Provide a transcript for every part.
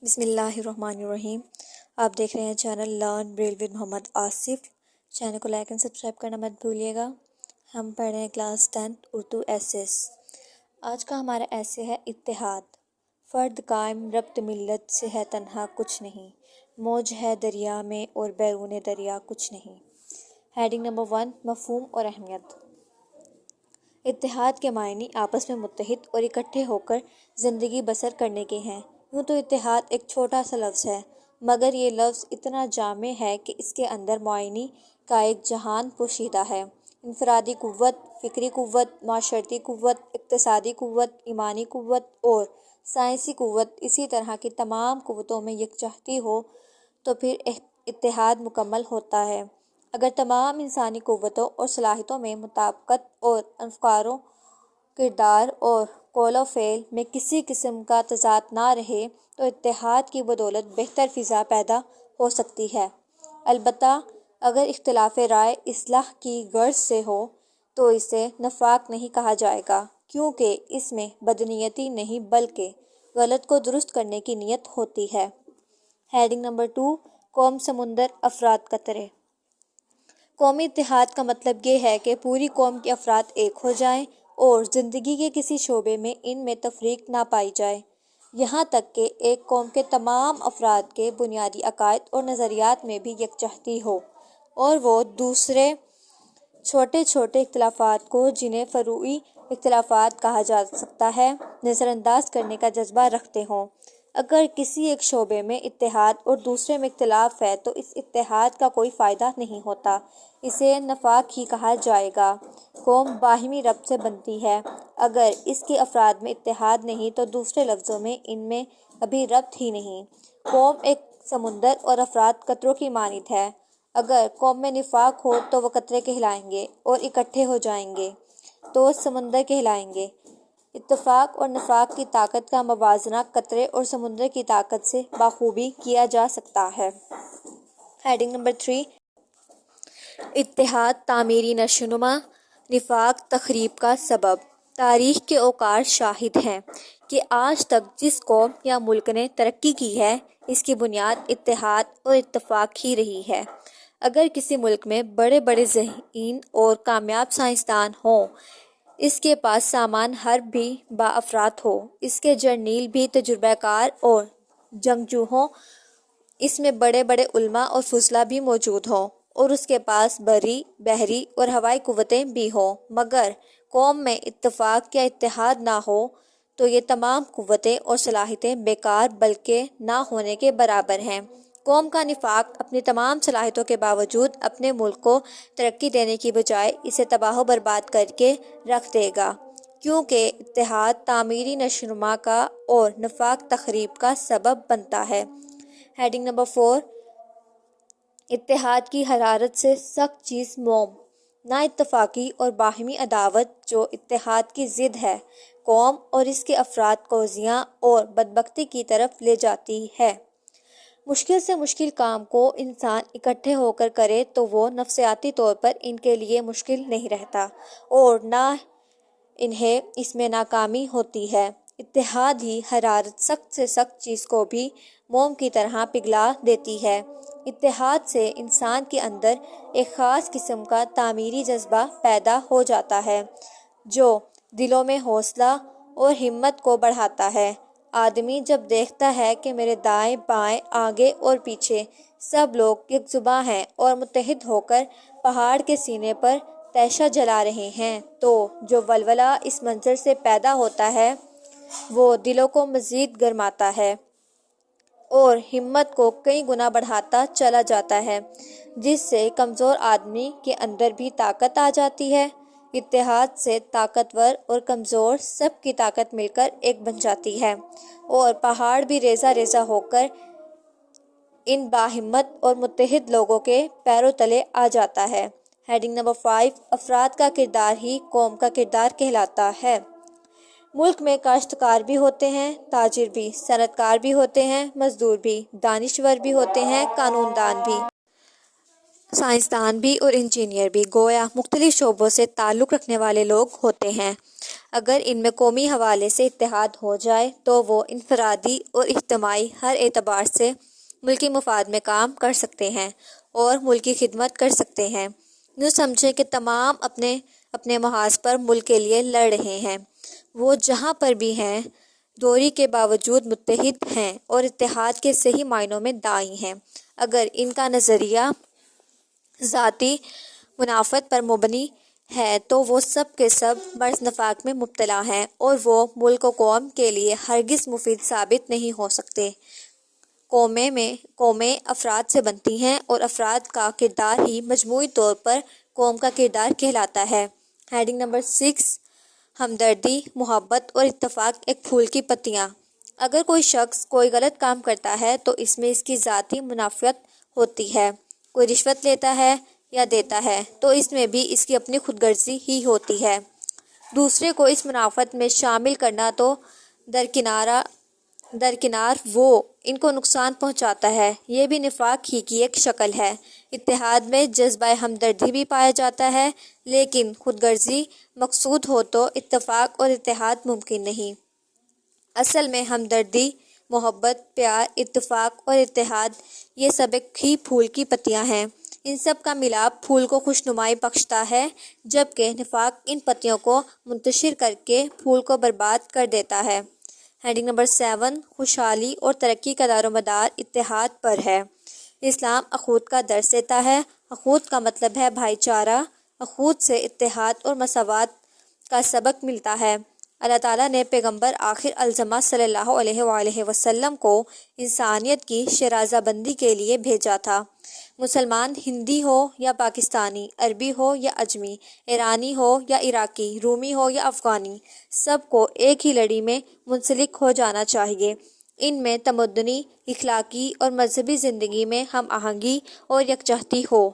بسم اللہ الرحمن الرحیم۔ آپ دیکھ رہے ہیں channel learn Braille with Muhammad Asif. Channel کو لائک اینڈ سبسکرائب کرنا مت بھولیے گا۔ ہم پڑھ رہے ہیں کلاس 10 اردو ایسیز۔ آج کا ہمارا ایسے ہے اتحاد۔ فرد قائم ربط ملت سے ہے تنہا کچھ نہیں، موج ہے دریا میں اور بیرون دریا کچھ نہیں۔ ہیڈنگ نمبر 1، مفہوم اور اہمیت۔ اتحاد کے معنی آپس میں متحد اور اکٹھے ہو کر زندگی بسر کرنے کے ہیں۔ یوں تو اتحاد ایک چھوٹا سا لفظ ہے، مگر یہ لفظ اتنا جامع ہے کہ اس کے اندر معنی کا ایک جہان پوشیدہ ہے۔ انفرادی قوت، فکری قوت، معاشرتی قوت، اقتصادی قوت، ایمانی قوت اور سائنسی قوت، اسی طرح کی تمام قوتوں میں یکجہتی ہو تو پھر اتحاد مکمل ہوتا ہے۔ اگر تمام انسانی قوتوں اور صلاحیتوں میں مطابقت اور افکار، کردار اور قول و فعل میں کسی قسم کا تضاد نہ رہے تو اتحاد کی بدولت بہتر فضا پیدا ہو سکتی ہے۔ البتہ اگر اختلاف رائے اصلاح کی غرض سے ہو تو اسے نفاق نہیں کہا جائے گا، کیونکہ اس میں بدنیتی نہیں بلکہ غلط کو درست کرنے کی نیت ہوتی ہے۔ ہیڈنگ نمبر 2، قوم سمندر، افراد قطرے۔ قومی اتحاد کا مطلب یہ ہے کہ پوری قوم کے افراد ایک ہو جائیں اور زندگی کے کسی شعبے میں ان میں تفریق نہ پائی جائے، یہاں تک کہ ایک قوم کے تمام افراد کے بنیادی عقائد اور نظریات میں بھی یکجہتی ہو، اور وہ دوسرے چھوٹے چھوٹے اختلافات کو، جنہیں فروعی اختلافات کہا جا سکتا ہے، نظر انداز کرنے کا جذبہ رکھتے ہوں۔ اگر کسی ایک شعبے میں اتحاد اور دوسرے میں اختلاف ہے تو اس اتحاد کا کوئی فائدہ نہیں ہوتا، اسے نفاق ہی کہا جائے گا۔ قوم باہمی ربط سے بنتی ہے، اگر اس کے افراد میں اتحاد نہیں تو دوسرے لفظوں میں ان میں ابھی ربط ہی نہیں۔ قوم ایک سمندر اور افراد قطروں کی مانند ہے، اگر قوم میں نفاق ہو تو وہ قطرے کہلائیں گے اور اکٹھے ہو جائیں گے تو سمندر کہلائیں گے۔ اتفاق اور نفاق کی طاقت کا موازنہ قطرے اور سمندر کی طاقت سے بخوبی کیا جا سکتا ہے۔ ہیڈنگ نمبر 3، اتحاد تعمیری نشوونما، نفاق تخریب کا سبب۔ تاریخ کے اوقار شاہد ہیں کہ آج تک جس قوم یا ملک نے ترقی کی ہے، اس کی بنیاد اتحاد اور اتفاق ہی رہی ہے۔ اگر کسی ملک میں بڑے بڑے ذہین اور کامیاب سائنسدان ہوں، اس کے پاس سامان حرب بھی باافراط ہو، اس کے جرنیل بھی تجربہ کار اور جنگجو ہوں، اس میں بڑے بڑے علماء اور فضلاء بھی موجود ہوں، اور اس کے پاس بری، بحری اور ہوائی قوتیں بھی ہوں، مگر قوم میں اتفاق یا اتحاد نہ ہو تو یہ تمام قوتیں اور صلاحیتیں بیکار بلکہ نہ ہونے کے برابر ہیں۔ قوم کا نفاق اپنی تمام صلاحیتوں کے باوجود اپنے ملک کو ترقی دینے کی بجائے اسے تباہ و برباد کر کے رکھ دے گا، کیونکہ اتحاد تعمیری نشوونما کا اور نفاق تخریب کا سبب بنتا ہے۔ ہیڈنگ نمبر 4، اتحاد کی حرارت سے سخت چیز موم، نا اتفاقی اور باہمی عداوت جو اتحاد کی ضد ہے، قوم اور اس کے افراد کو زیاں اور بدبختی کی طرف لے جاتی ہے۔ مشکل سے مشکل کام کو انسان اکٹھے ہو کر کرے تو وہ نفسیاتی طور پر ان کے لیے مشکل نہیں رہتا اور نہ انہیں اس میں ناکامی ہوتی ہے۔ اتحاد ہی حرارت سخت سے سخت چیز کو بھی موم کی طرح پگھلا دیتی ہے۔ اتحاد سے انسان کے اندر ایک خاص قسم کا تعمیری جذبہ پیدا ہو جاتا ہے جو دلوں میں حوصلہ اور ہمت کو بڑھاتا ہے۔ آدمی جب دیکھتا ہے کہ میرے دائیں بائیں، آگے اور پیچھے سب لوگ یک زباں ہیں اور متحد ہو کر پہاڑ کے سینے پر تیشہ جلا رہے ہیں، تو جو ولولہ اس منظر سے پیدا ہوتا ہے وہ دلوں کو مزید گرماتا ہے اور ہمت کو کئی گنا بڑھاتا چلا جاتا ہے، جس سے کمزور آدمی کے اندر بھی طاقت آ جاتی ہے۔ اتحاد سے طاقتور اور کمزور سب کی طاقت مل کر ایک بن جاتی ہے اور پہاڑ بھی ریزہ ریزہ ہو کر ان باہمت اور متحد لوگوں کے پیروں تلے آ جاتا ہے۔ ہیڈنگ نمبر 5، افراد کا کردار ہی قوم کا کردار کہلاتا ہے۔ ملک میں کاشتکار بھی ہوتے ہیں، تاجر بھی، صنعت کار بھی ہوتے ہیں، مزدور بھی، دانشور بھی ہوتے ہیں، قانون دان بھی، سائنسدان بھی اور انجینئر بھی، گویا مختلف شعبوں سے تعلق رکھنے والے لوگ ہوتے ہیں۔ اگر ان میں قومی حوالے سے اتحاد ہو جائے تو وہ انفرادی اور اجتماعی ہر اعتبار سے ملکی مفاد میں کام کر سکتے ہیں اور ملک کی خدمت کر سکتے ہیں۔ یوں سمجھیں کہ تمام اپنے اپنے محاذ پر ملک کے لیے لڑ رہے ہیں۔ وہ جہاں پر بھی ہیں دوری کے باوجود متحد ہیں اور اتحاد کے صحیح معنوں میں داعی ہیں۔ اگر ان کا نظریہ ذاتی منافعت پر مبنی ہے تو وہ سب کے سب مرض نفاق میں مبتلا ہیں اور وہ ملک و قوم کے لیے ہرگز مفید ثابت نہیں ہو سکتے۔ قومیں افراد سے بنتی ہیں اور افراد کا کردار ہی مجموعی طور پر قوم کا کردار کہلاتا ہے۔ ہیڈنگ نمبر 6، ہمدردی، محبت اور اتفاق ایک پھول کی پتیاں۔ اگر کوئی شخص کوئی غلط کام کرتا ہے تو اس میں اس کی ذاتی منافعت ہوتی ہے۔ کوئی رشوت لیتا ہے یا دیتا ہے تو اس میں بھی اس کی اپنی خود غرضی ہی ہوتی ہے۔ دوسرے کو اس منافعت میں شامل کرنا تو درکنار وہ ان کو نقصان پہنچاتا ہے، یہ بھی نفاق ہی کی ایک شکل ہے۔ اتحاد میں جذبہ ہمدردی بھی پایا جاتا ہے، لیکن خود غرضی مقصود ہو تو اتفاق اور اتحاد ممکن نہیں۔ اصل میں ہمدردی، محبت، پیار، اتفاق اور اتحاد یہ سب ایک ہی پھول کی پتیاں ہیں۔ ان سب کا ملاپ پھول کو خوشنمائی بخشتا ہے، جبکہ نفاق ان پتیوں کو منتشر کر کے پھول کو برباد کر دیتا ہے۔ ہیڈنگ نمبر 7، خوشحالی اور ترقی کا دار و مدار اتحاد پر ہے۔ اسلام اخوت کا درس دیتا ہے۔ اخوت کا مطلب ہے بھائی چارہ۔ اخوت سے اتحاد اور مساوات کا سبق ملتا ہے۔ اللہ تعالیٰ نے پیغمبر آخر الزماں صلی اللہ علیہ وآلہ وسلم کو انسانیت کی شیرازہ بندی کے لیے بھیجا تھا۔ مسلمان ہندی ہو یا پاکستانی، عربی ہو یا عجمی، ایرانی ہو یا عراقی، رومی ہو یا افغانی، سب کو ایک ہی لڑی میں منسلک ہو جانا چاہیے۔ ان میں تمدنی، اخلاقی اور مذہبی زندگی میں ہم آہنگی اور یکجہتی ہو۔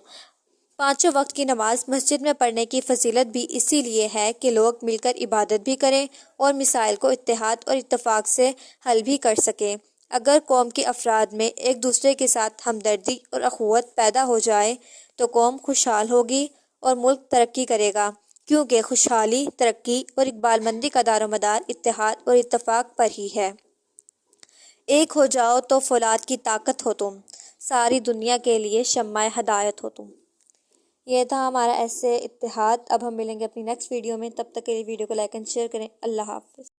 5 وقت کی نماز مسجد میں پڑھنے کی فضیلت بھی اسی لیے ہے کہ لوگ مل کر عبادت بھی کریں اور مسائل کو اتحاد اور اتفاق سے حل بھی کر سکیں۔ اگر قوم کے افراد میں ایک دوسرے کے ساتھ ہمدردی اور اخوت پیدا ہو جائے تو قوم خوشحال ہوگی اور ملک ترقی کرے گا، کیونکہ خوشحالی، ترقی اور اقبال مندی کا دار و مدار اتحاد اور اتفاق پر ہی ہے۔ ایک ہو جاؤ تو فولاد کی طاقت ہو تم، ساری دنیا کے لیے شمع ہدایت ہو تم۔ یہ تھا ہمارا ایسے اتحاد۔ اب ہم ملیں گے اپنی نیکسٹ ویڈیو میں، تب تک کے لیے ویڈیو کو لائک اینڈ شیئر کریں۔ اللہ حافظ۔